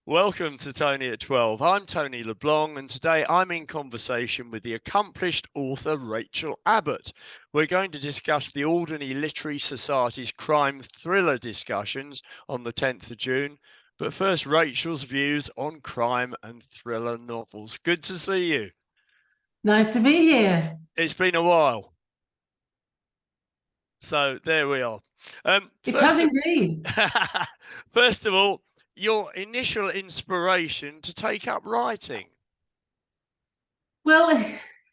Welcome to Tony at 12. I'm Tony LeBlanc, and today I'm in conversation with the accomplished author Rachel Abbott. We're going to discuss the Alderney Literary Society's crime thriller discussions on the 10th of June. But first, Rachel's views on crime and thriller novels. Good to see you. Nice to be here. It's been a while. So there we are. It has indeed. First of all, your initial inspiration to take up writing? Well,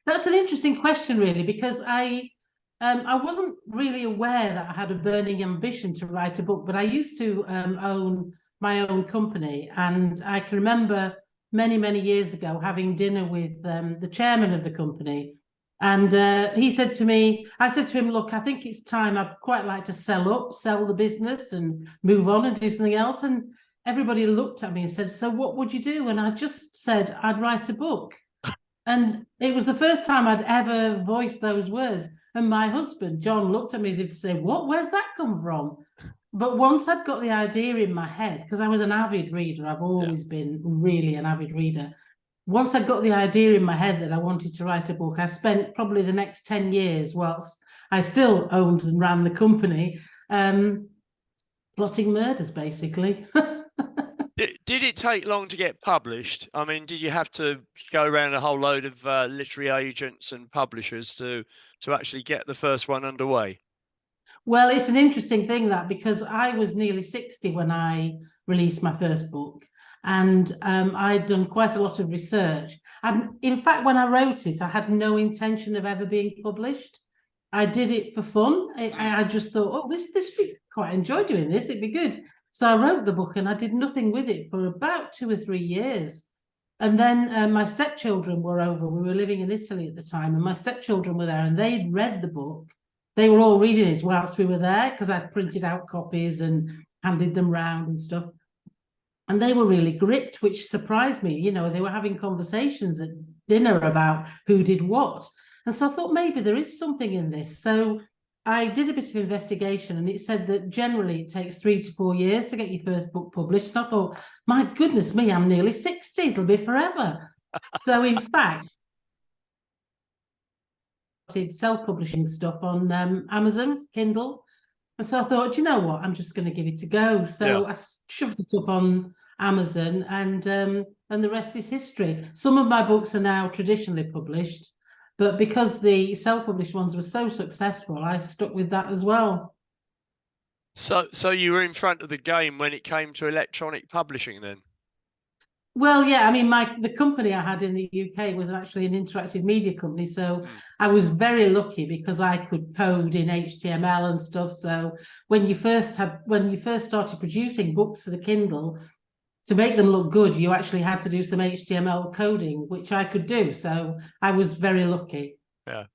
that's an interesting question, really, because I wasn't really aware that I had a burning ambition to write a book, but I used to own my own company, and I can remember many, many years ago having dinner with the chairman of the company, and he said to me, I said to him, look, I think it's time. I'd quite like to sell the business and move on and do something else. And everybody looked at me and said, so what would you do? And I just said, I'd write a book. And it was the first time I'd ever voiced those words. And my husband, John, looked at me as if to say, what? Where's that come from? But once I'd got the idea in my head, because I was an avid reader, I've always been really an avid reader. Once I got the idea in my head that I wanted to write a book, I spent probably the next 10 years, whilst I still owned and ran the company, plotting murders, basically. Did it take long to get published? I mean, did you have to go around a whole load of literary agents and publishers to actually get the first one underway? Well, it's an interesting thing that, because I was nearly 60 when I released my first book, and I'd done quite a lot of research. And in fact, when I wrote it, I had no intention of ever being published. I did it for fun. I just thought, oh, this would quite enjoy doing this. It'd be good. So I wrote the book and I did nothing with it for about 2 or 3 years. And then my stepchildren were over. We were living in Italy at the time, and my stepchildren were there, and they'd read the book. They were all reading it whilst we were there, because I printed out copies and handed them round and stuff. And they were really gripped, which surprised me. You know, they were having conversations at dinner about who did what. And so I thought maybe there is something in this. So I did a bit of investigation, and it said that generally it takes 3 to 4 years to get your first book published. And I thought, my goodness me, I'm nearly 60. It'll be forever. So in fact, self-publishing stuff on Amazon Kindle, and so I thought, you know what, I'm just going to give it a go. So I shoved it up on Amazon, and the rest is history. Some of my books are now traditionally published, but because the self-published ones were so successful, I stuck with that as well. So you were in front of the game when it came to electronic publishing then? Well, yeah, I mean, the company I had in the UK was actually an interactive media company, so I was very lucky because I could code in HTML and stuff. So when you first started producing books for the Kindle, to make them look good, you actually had to do some HTML coding, which I could do. So I was very lucky. Yeah.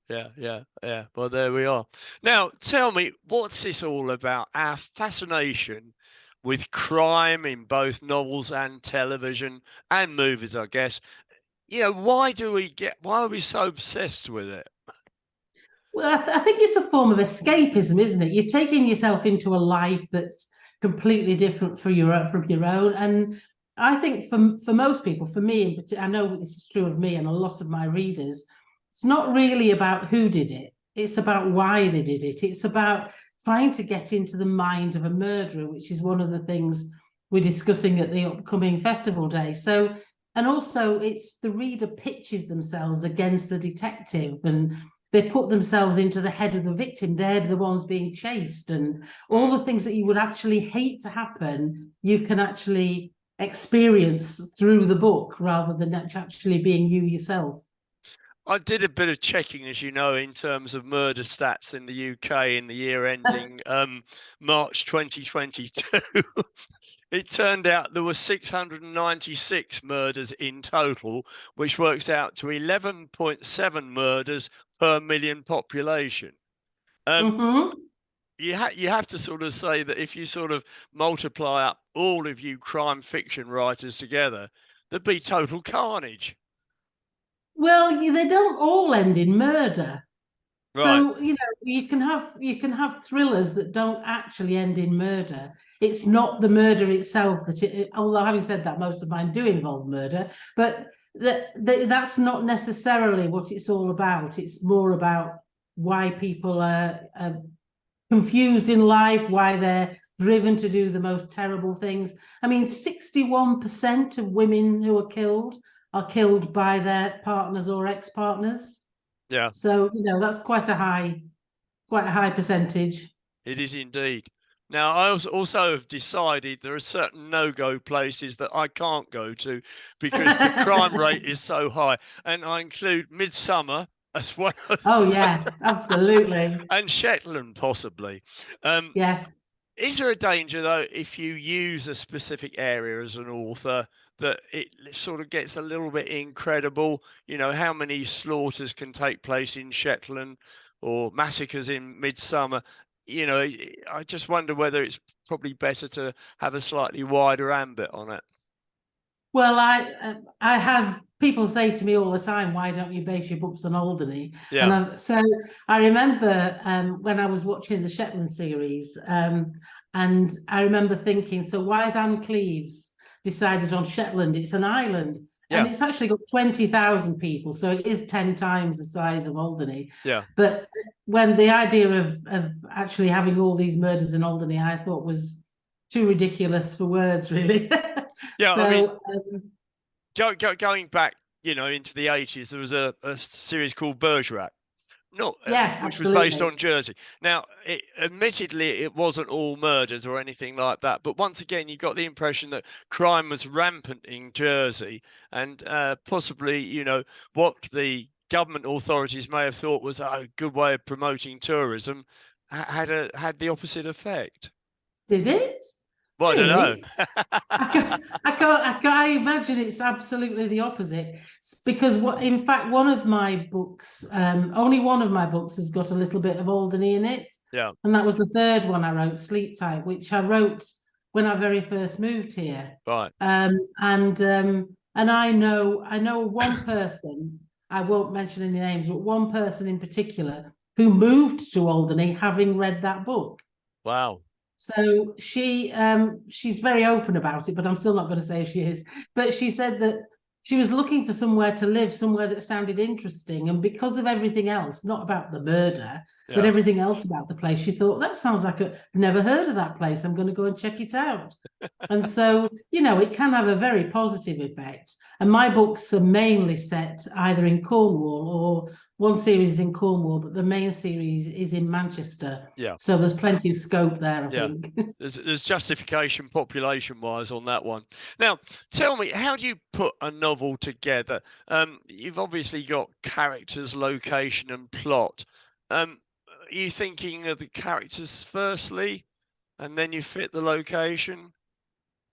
Well, there we are. Now, tell me, what's this all about? Our fascination with crime in both novels and television and movies, I guess. You know, why are we so obsessed with it? Well, I think it's a form of escapism, isn't it? You're taking yourself into a life that's completely different from your own. And I think for most people, for me, I know that this is true of me and a lot of my readers, it's not really about who did it. It's about why they did it. It's about trying to get into the mind of a murderer, which is one of the things we're discussing at the upcoming festival day. So, and also it's the reader pitches themselves against the detective, and they put themselves into the head of the victim. They're the ones being chased, and all the things that you would actually hate to happen, you can actually experience through the book rather than actually being you yourself. I did a bit of checking, as you know, in terms of murder stats in the UK in the year ending March 2022. It turned out there were 696 murders in total, which works out to 11.7 murders per million population. You have to sort of say that if you sort of multiply up all of you crime fiction writers together, there'd be total carnage. Well, they don't all end in murder. Right. So, you can have thrillers that don't actually end in murder. It's not the murder itself although having said that, most of mine do involve murder, but that's not necessarily what it's all about. It's more about why people are confused in life, why they're driven to do the most terrible things. I mean, 61% of women who are killed by their partners or ex-partners. Yeah, So, that's quite a high percentage. it is indeed. Now, I also have decided there are certain no-go places that I can't go to because the crime rate is so high, and I include Midsummer as one of Oh, them, yeah, absolutely. and Shetland possibly. Yes. Is there a danger though if you use a specific area as an author that it sort of gets a little bit incredible? You know, how many slaughters can take place in Shetland or massacres in Midsummer? You know, I just wonder whether it's probably better to have a slightly wider ambit on it. Well, I have people say to me all the time, "Why don't you base your books on Alderney?" Yeah, And so I remember when I was watching the Shetland series, and I remember thinking, "So why has Anne Cleeves decided on Shetland? It's an island, and yeah, it's actually got 20,000 people, so it is 10 times the size of Alderney." yeah. But when the idea of actually having all these murders in Alderney, I thought was too ridiculous for words, really. Yeah, I mean, So going back, you know, into the 80s, there was a series called Bergerac. Not yeah, which was based absolutely. on Jersey. Now, admittedly, it wasn't all murders or anything like that, but once again, you got the impression that crime was rampant in Jersey, and possibly, you know, what the government authorities may have thought was a good way of promoting tourism had the opposite effect. Did it? Well, I don't know. Really? I can't imagine it's absolutely the opposite. Because in fact, one of my books, only one of my books has got a little bit of Alderney in it. Yeah, And that was the third one I wrote, Sleep Tight, which I wrote when I very first moved here. right. And I know one person, I won't mention any names, but one person in particular who moved to Alderney having read that book. Wow. So she's very open about it, but I'm still not going to say she is. But she said that she was looking for somewhere to live, somewhere that sounded interesting. And because of everything else, not about the murder, but Yeah. everything else about the place, she thought, that sounds like I've never heard of that place. I'm going to go and check it out. And so, it can have a very positive effect. And my books are mainly set either in Cornwall, or one series is in Cornwall, but the main series is in Manchester. Yeah. So there's plenty of scope there, I think. There's justification population wise on that one. Now, tell me, how do you put a novel together? You've obviously got characters, location, and plot. Are you thinking of the characters firstly, and then you fit the location?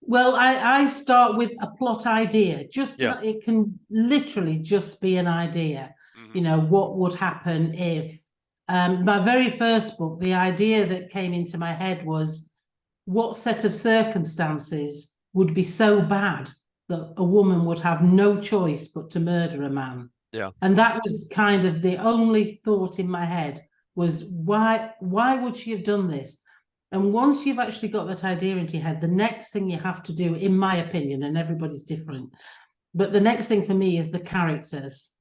Well, I start with a plot idea. Yeah. It can literally just be an idea. Hmm. What would happen if my very first book, the idea that came into my head was, what set of circumstances would be so bad that a woman would have no choice but to murder a man? Yeah. And that was kind of the only thought in my head, was why would she have done this? And once you've actually got that idea into your head, the next thing you have to do, in my opinion, and everybody's different, but the next thing for me is the characters.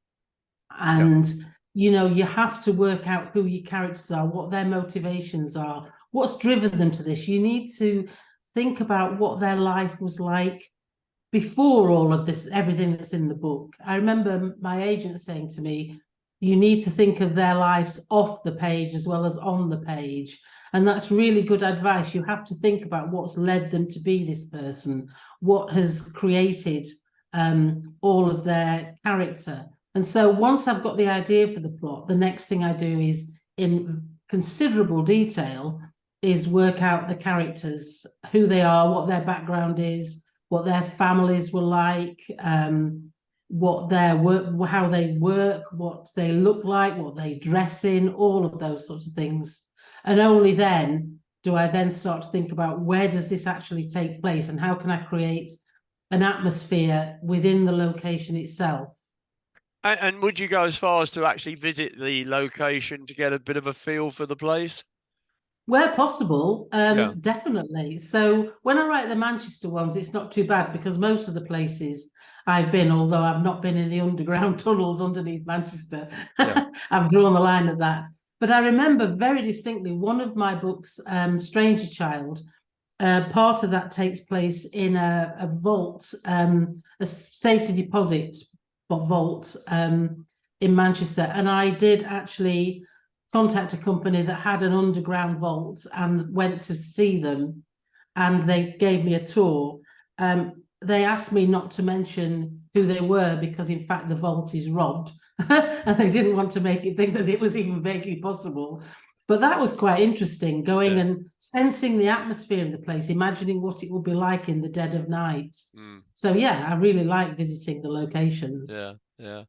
And, you have to work out who your characters are, what their motivations are, what's driven them to this. You need to think about what their life was like before all of this, everything that's in the book. I remember my agent saying to me, you need to think of their lives off the page as well as on the page. And that's really good advice. You have to think about what's led them to be this person, what has created all of their character. And so once I've got the idea for the plot, the next thing I do is, in considerable detail, is work out the characters, who they are, what their background is, what their families were like, what their work, how they work, what they look like, what they dress in, all of those sorts of things. And only then do I then start to think about, where does this actually take place, and how can I create an atmosphere within the location itself? And would you go as far as to actually visit the location to get a bit of a feel for the place? Where possible, Yeah, definitely. So when I write the Manchester ones, it's not too bad because most of the places I've been, although I've not been in the underground tunnels underneath Manchester, yeah. I've drawn the line at that. But I remember very distinctly one of my books, Stranger Child. Part of that takes place in a vault, a safety deposit vault in Manchester, and I did actually contact a company that had an underground vault and went to see them, and they gave me a tour. They asked me not to mention who they were because, in fact, the vault is robbed, and they didn't want to make it think that it was even vaguely possible. But that was quite interesting, going Yeah. and sensing the atmosphere of the place, imagining what it would be like in the dead of night. Mm, So yeah, I really like visiting the locations. yeah, yeah.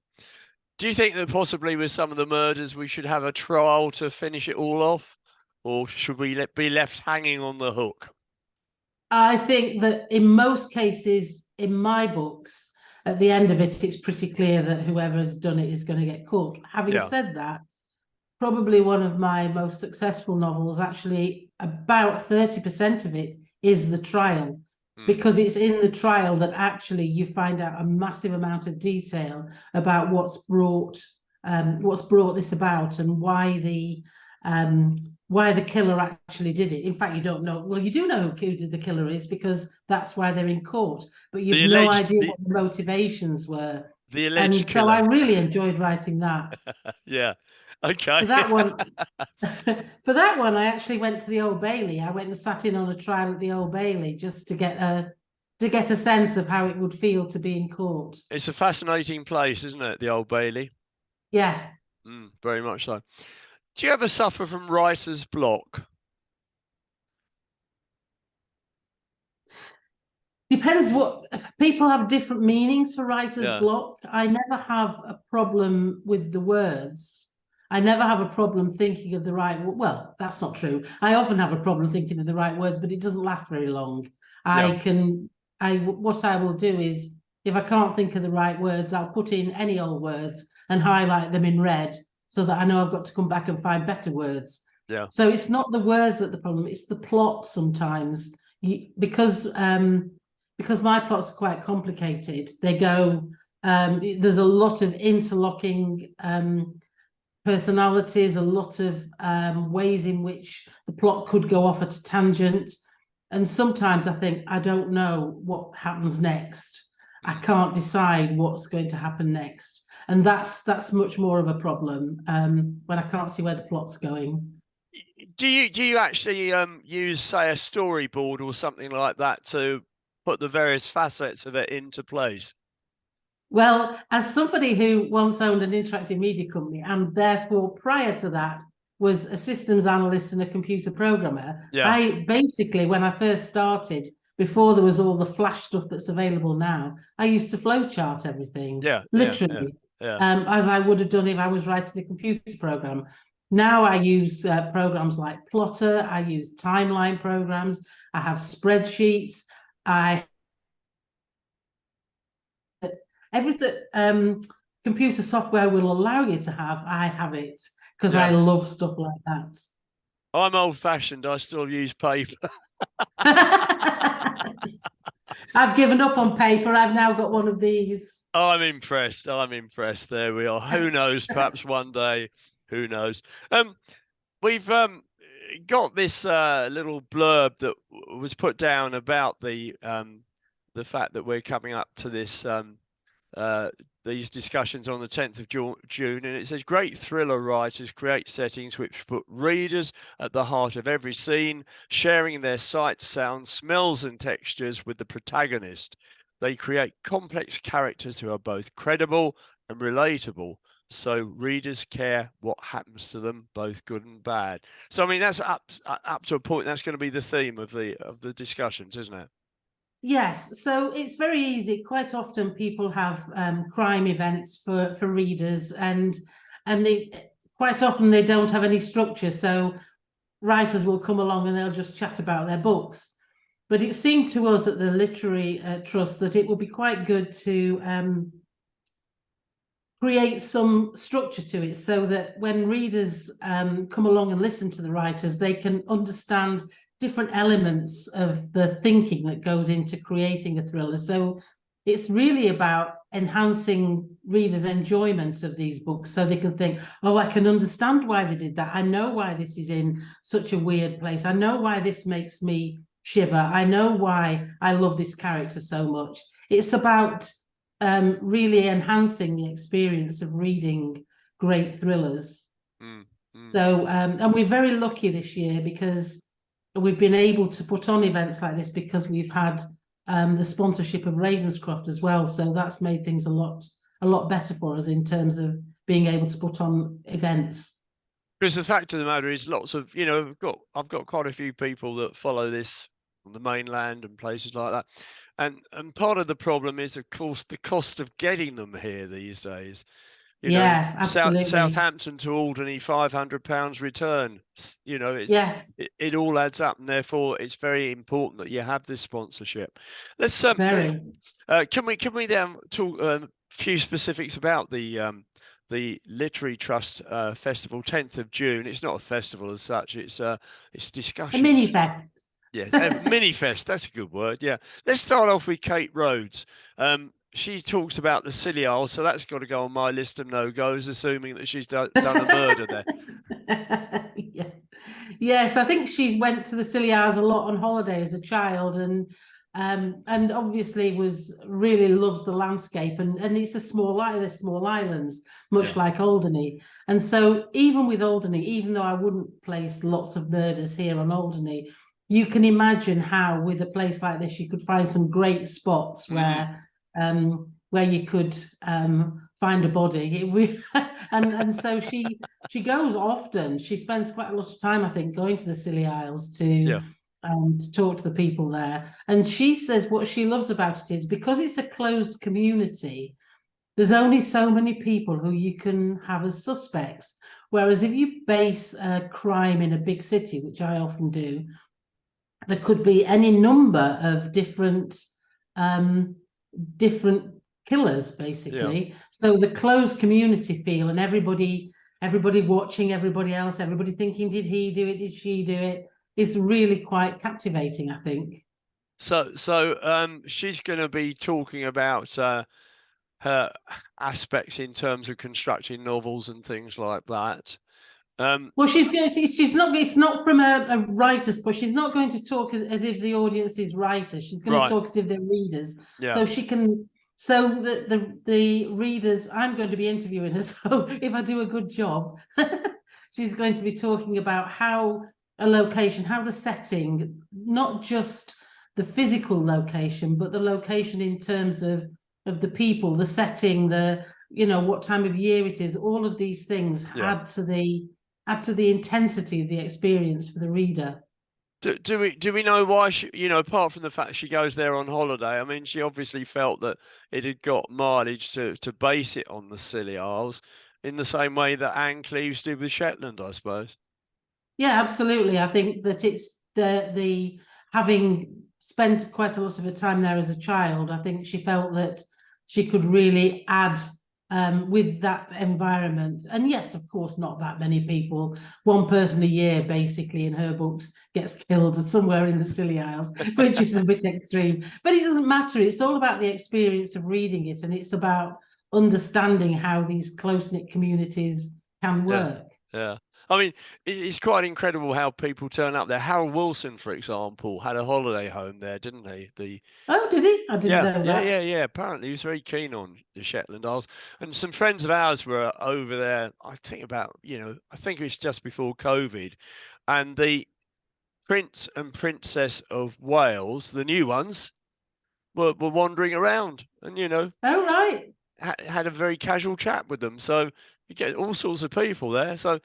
Do you think that possibly with some of the murders we should have a trial to finish it all off, or should we be left hanging on the hook? I think that in most cases, in my books, at the end of it, it's pretty clear that whoever has done it is going to get caught. Having Yeah. said that, probably one of my most successful novels, actually, about 30% of it is the trial, because it's in the trial that actually you find out a massive amount of detail about what's brought this about and why the killer actually did it. In fact, you don't know. Well, you do know who the killer is because that's why they're in court, but you've no idea what the motivations were. The alleged And so killer. I really enjoyed writing that. Yeah. Okay. For that one, for that one, I actually went to the Old Bailey. I went and sat in on a trial at the Old Bailey just to get a sense of how it would feel to be in court. It's a fascinating place, isn't it? The Old Bailey. Yeah. Very much so. Do you ever suffer from writer's block? Depends what people have different meanings for writer's Yeah. block. I never have a problem with the words. I never have a problem thinking of the right. Well, that's not true. I often have a problem thinking of the right words, but it doesn't last very long. Yeah. What I will do is, if I can't think of the right words, I'll put in any old words and highlight them in red so that I know I've got to come back and find better words. Yeah. So it's not the words that the problem, it's the plot sometimes. Because my plots are quite complicated, they go, there's a lot of interlocking personalities, a lot of ways in which the plot could go off at a tangent. And sometimes I think, I don't know what happens next. I can't decide what's going to happen next. And that's much more of a problem when I can't see where the plot's going. Do you actually use, say, a storyboard or something like that to put the various facets of it into place? Well, as somebody who once owned an interactive media company and therefore prior to that was a systems analyst and a computer programmer, Yeah. I basically, when I first started, before there was all the flash stuff that's available now, I used to flowchart everything, literally, as I would have done if I was writing a computer program. Now I use programs like Plotter, I use timeline programs, I have spreadsheets, everything computer software will allow you to have, I have it, because I love stuff like that. I'm old-fashioned. I still use paper. I've given up on paper. I've now got one of these. Oh, I'm impressed. I'm impressed. There we are. Who knows? Perhaps one day. Who knows? We've got this little blurb that was put down about the fact that we're coming up to this these discussions on the 10th of June, and it says great thriller writers create settings which put readers at the heart of every scene, sharing their sights, sounds, smells and textures with the protagonist. They create complex characters who are both credible and relatable, so readers care what happens to them, both good and bad. So I mean, that's up to a point. That's going to be the theme of the discussions, isn't it? Yes, so it's very easy. Quite often people have crime events for readers, and they quite often they don't have any structure. So writers will come along and they'll just chat about their books. But it seemed to us at the Literary Trust that it would be quite good to create some structure to it so that when readers come along and listen to the writers, they can understand different elements of the thinking that goes into creating a thriller. So it's really about enhancing readers' enjoyment of these books so they can think, oh, I can understand why they did that. I know why this is in such a weird place. I know why this makes me shiver. I know why I love this character so much. It's about really enhancing the experience of reading great thrillers. So, and we're very lucky this year because we've been able to put on events like this because we've had the sponsorship of Ravenscroft as well. So that's made things a lot better for us in terms of being able to put on events. Because the fact of the matter is, lots of, you know, I've got quite a few people that follow this on the mainland and places like that. And part of the problem is, of course, the cost of getting them here these days. You know, absolutely. Southampton to Alderney, £500 return. You know, it all adds up, and therefore it's very important that you have this sponsorship. Let's can we then talk a few specifics about the Literary Trust Festival, 10th of June. It's not a festival as such. It's discussions. A mini fest. Yeah, mini fest. That's a good word. Yeah. Let's start off with Kate Rhodes. She talks about the Scilly Isles, so that's got to go on my list of no-goes, assuming that she's done a murder there. Yeah. Yes, I think she's went to the Scilly Isles a lot on holiday as a child, and obviously really loves the landscape, and it's they're small islands, much like Alderney. And so even with Alderney, even though I wouldn't place lots of murders here on Alderney, you can imagine how with a place like this you could find some great spots where you could find a body. And so she goes often. She spends quite a lot of time, I think, going to the Scilly Isles to talk to the people there. And she says what she loves about it is because it's a closed community, there's only so many people who you can have as suspects. Whereas if you base a crime in a big city, which I often do, there could be any number of different killers, basically. So the closed community feel, and everybody watching everybody else, everybody thinking, did he do it? Did she do it? Is really quite captivating, I think. So she's going to be talking about her aspects in terms of constructing novels and things like that. Well, she's not. It's not from a writer's, but she's not going to talk as if the audience is writers. She's going to talk as if they're readers. So she can. So the readers, I'm going to be interviewing her. So if I do a good job, she's going to be talking about how a location, how the setting, not just the physical location, but the location in terms of the people, the setting, what time of year it is. All of these things add to the intensity of the experience for the reader. Do we know why she, apart from the fact she goes there on holiday? I mean, she obviously felt that it had got mileage to base it on the Scilly Isles, in the same way that Anne Cleves did with Shetland, I suppose. Yeah, absolutely. I think that it's the having spent quite a lot of her time there as a child, I think she felt that she could really add with that environment. And yes, of course, not that many people. One person a year, basically, in her books, gets killed somewhere in the Scilly Isles, which is a bit extreme. But it doesn't matter. It's all about the experience of reading it, and it's about understanding how these close-knit communities can work. Yeah. I mean, it's quite incredible how people turn up there. Harold Wilson, for example, had a holiday home there, didn't he? Oh, did he? I didn't know that. Yeah. Apparently, he was very keen on the Shetland Isles. And some friends of ours were over there, I think it was just before COVID. And the Prince and Princess of Wales, the new ones, were wandering around and, Oh, right. Had a very casual chat with them. So you get all sorts of people there. So,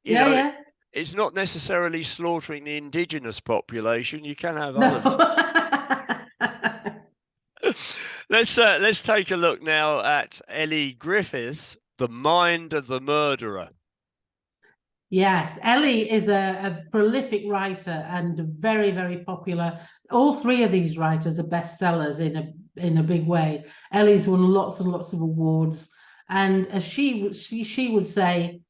it's not necessarily slaughtering the indigenous population. You can have others. Let's take a look now at Elly Griffiths, The Mind of the Murderer. Yes, Elly is a prolific writer and very, very popular. All three of these writers are bestsellers in a big way. Elly's won lots and lots of awards. And as she would say,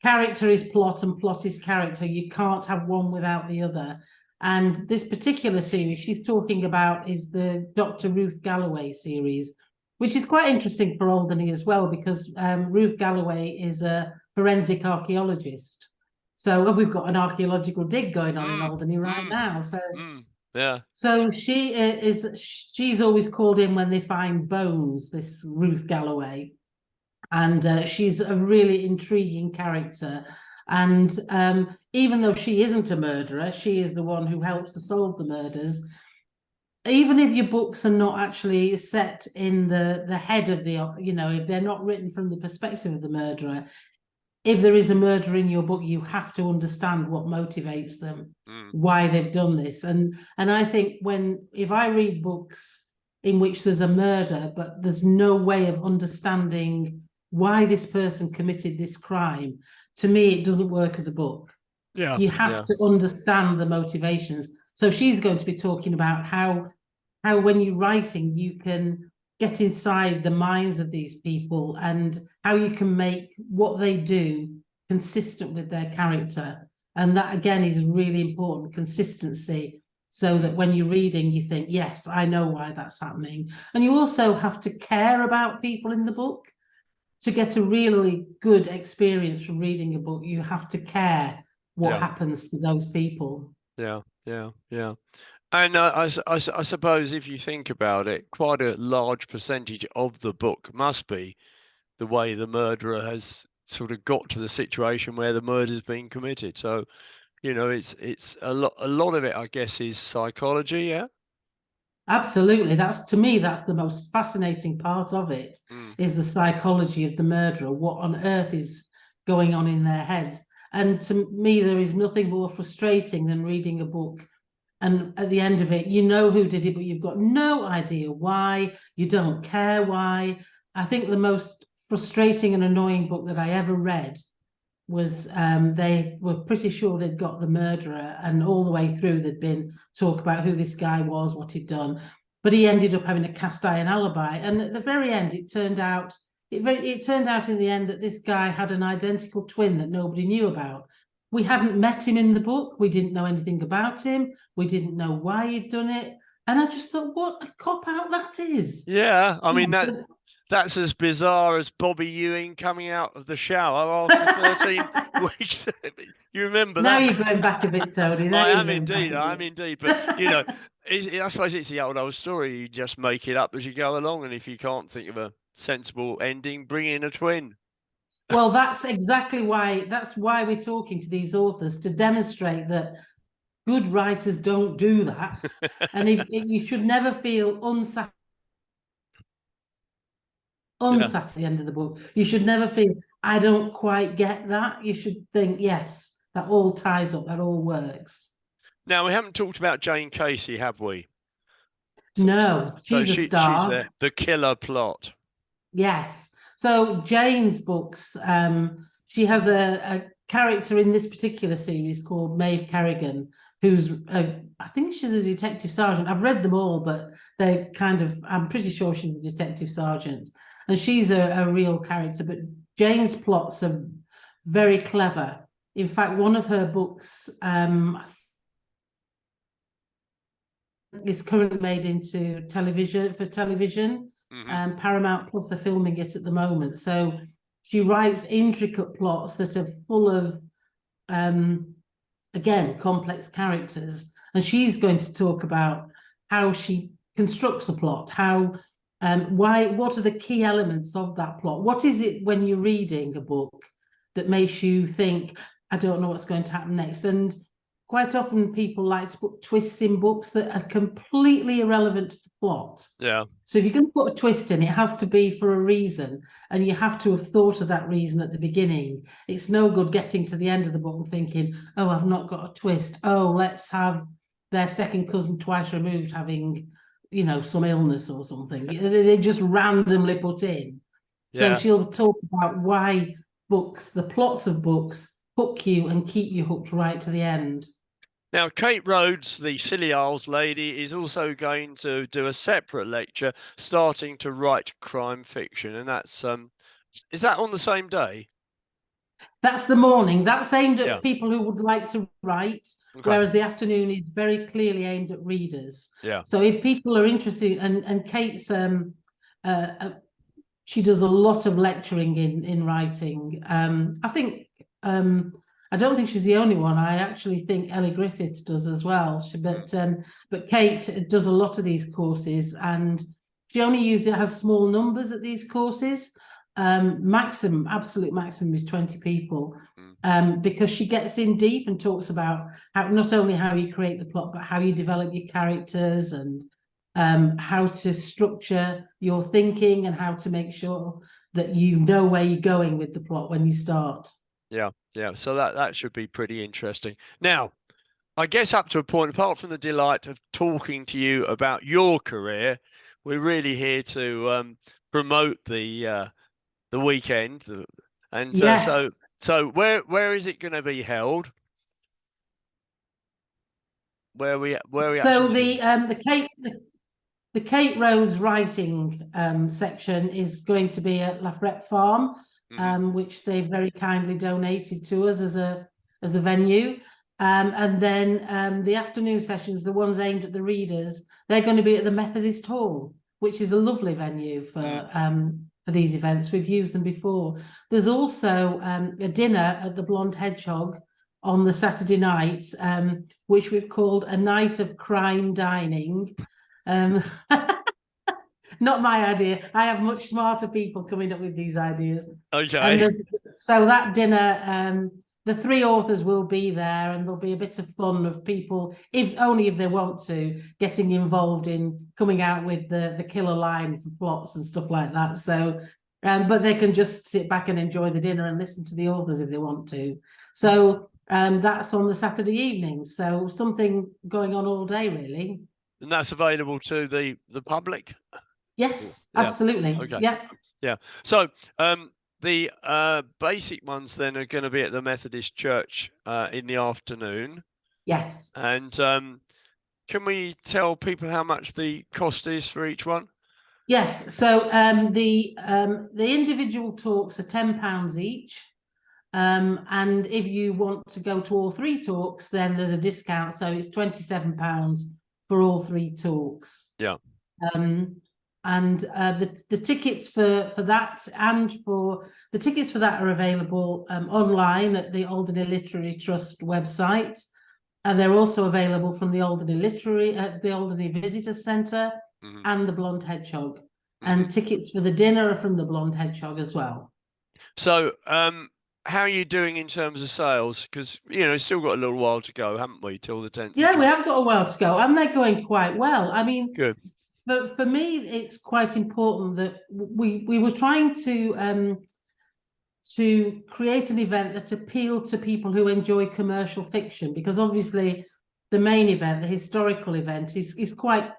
character is plot and plot is character. You can't have one without the other. And this particular series she's talking about is the Dr. Ruth Galloway series, which is quite interesting for Alderney as well, because Ruth Galloway is a forensic archaeologist. So we've got an archaeological dig going on in Alderney right now. So yeah. So she's always called in when they find bones, this Ruth Galloway. And she's a really intriguing character. And even though she isn't a murderer, she is the one who helps to solve the murders. Even if your books are not actually set in the head of the, if they're not written from the perspective of the murderer, if there is a murder in your book, you have to understand what motivates them, why they've done this. And I think if I read books in which there's a murder, but there's no way of understanding why this person committed this crime, to me, it doesn't work as a book. Yeah. You have to understand the motivations. So she's going to be talking about how when you're writing, you can get inside the minds of these people and how you can make what they do consistent with their character. And that, again, is really important, consistency, so that when you're reading, you think, yes, I know why that's happening. And you also have to care about people in the book. To get a really good experience from reading a book, you have to care what happens to those people. Yeah. And I suppose if you think about it, quite a large percentage of the book must be the way the murderer has sort of got to the situation where the murder's being committed. So, it's a lot of it, I guess, is psychology. Yeah. Absolutely. To me, that's the most fascinating part of it, is the psychology of the murderer. What on earth is going on in their heads? And to me, there is nothing more frustrating than reading a book and at the end of it, you know who did it, but you've got no idea why. You don't care why. I think the most frustrating and annoying book that I ever read was they were pretty sure they'd got the murderer, and all the way through there'd been talk about who this guy was, what he'd done, but he ended up having a cast iron alibi. And at the very end, it turned out in the end that this guy had an identical twin that nobody knew about. We hadn't met him in the book. We didn't know anything about him. We didn't know why he'd done it. And I just thought, what a cop-out that is. Yeah, I mean, that's as bizarre as Bobby Ewing coming out of the shower after 13 weeks. You remember now that? Now you're going back a bit, Tony. I am indeed. But, I suppose it's the old story. You just make it up as you go along. And if you can't think of a sensible ending, bring in a twin. Well, that's exactly why. That's why we're talking to these authors, to demonstrate that good writers don't do that. And you should never feel unsat at the end of the book. You should never feel, I don't quite get that. You should think, yes, that all ties up, that all works. Now, we haven't talked about Jane Casey, have we? No, she's a star. She's the killer plot. Yes. So Jane's books, she has a character in this particular series called Maeve Kerrigan, who's, I think she's a detective sergeant. I've read them all, but they're I'm pretty sure she's a detective sergeant. And she's a real character, but Jane's plots are very clever. In fact, one of her books is currently made into television. Paramount Plus are filming it at the moment. So she writes intricate plots that are full of, again, complex characters. And she's going to talk about how she constructs a plot, what are the key elements of that plot? What is it when you're reading a book that makes you think, I don't know what's going to happen next? And quite often people like to put twists in books that are completely irrelevant to the plot. Yeah. So if you're going to put a twist in, it has to be for a reason, and you have to have thought of that reason at the beginning. It's no good getting to the end of the book and thinking, oh, I've not got a twist. Oh, let's have their second cousin twice removed having, some illness or something. They just randomly put in. So she'll talk about why the plots of books hook you and keep you hooked right to the end. Now, Kate Rhodes, the Silly Isles lady, is also going to do a separate lecture starting to write crime fiction. And that's Is that on the same day? That's the morning. That's aimed at Yeah. people who would like to write, Okay. whereas the afternoon is very clearly aimed at readers. Yeah. So if people are interested, and Kate's she does a lot of lecturing in writing. I think I don't think she's the only one. I actually think Elly Griffiths does as well. But Kate does a lot of these courses, and she only has small numbers at these courses. Absolute maximum is 20 people, because she gets in deep and talks about how not only how you create the plot, but how you develop your characters, and how to structure your thinking, and how to make sure that you know where you're going with the plot when you start. Yeah, yeah. So that should be pretty interesting. Now, I guess up to a point, apart from the delight of talking to you about your career, we're really here to promote the weekend, and Yes. so where is it going to be held? Where we So actually the Kate Rhodes writing section is going to be at Lafrette Farm, which they very kindly donated to us as a venue. And then the afternoon sessions, the ones aimed at the readers, they're going to be at the Methodist Hall, which is a lovely venue for these events. We've used them before. There's also a dinner at the Blonde Hedgehog on the Saturday night, which we've called a night of crime dining. Not my idea. I have much smarter people coming up with these ideas. Okay. And so that dinner, the 3 authors will be there, and there'll be a bit of fun of people, if they want to, getting involved in coming out with the killer line for plots and stuff like that. So, but they can just sit back and enjoy the dinner and listen to the authors if they want to. So that's on the Saturday evening. So something going on all day, really. And that's available to the public? Yes, Yeah. Absolutely. Okay. Yeah. Yeah. So the basic ones then are going to be at the Methodist Church in the afternoon. Yes. And can we tell people how much the cost is for each one? Yes. So the individual talks are £10 each. And if you want to go to all 3 talks, then there's a discount. So it's £27 for all 3 talks. Yeah. And the tickets for that and for the tickets for that are available online at the Alderney Literary Trust website, and they're also available from the Alderney Visitor Centre and the Blonde Hedgehog. And tickets for the dinner are from the Blonde Hedgehog as well. So how are you doing in terms of sales? Because still got a little while to go, haven't we, till the 10th? Yeah, we have got a while to go, and they're going quite well. I mean, good. But for me, it's quite important that we were trying to create an event that appealed to people who enjoy commercial fiction, because obviously the main event, the historical event, is quite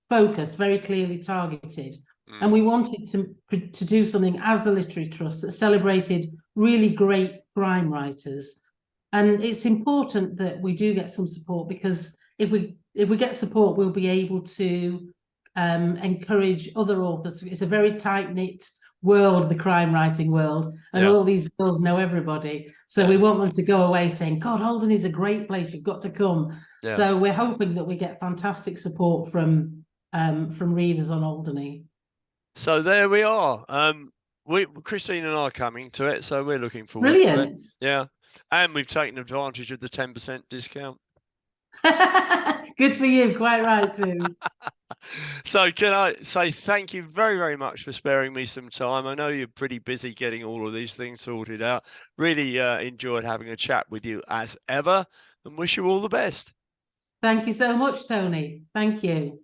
focused, very clearly targeted. And we wanted to do something as the Literary Trust that celebrated really great crime writers. And it's important that we do get some support, because if we get support, we'll be able to encourage other authors. It's a very tight-knit world, the crime writing world, and all these girls know everybody. So we want them to go away saying, God, Alderney's a great place, you've got to come. Yeah. So we're hoping that we get fantastic support from readers on Alderney. So there we are. Christine and I are coming to it, so we're looking forward Brilliant. to it. Yeah. And we've taken advantage of the 10% discount. Good for you, quite right too. So can I say thank you very, very much for sparing me some time. I know you're pretty busy getting all of these things sorted out. Really enjoyed having a chat with you as ever, and wish you all the best. Thank you so much, Tony. Thank you.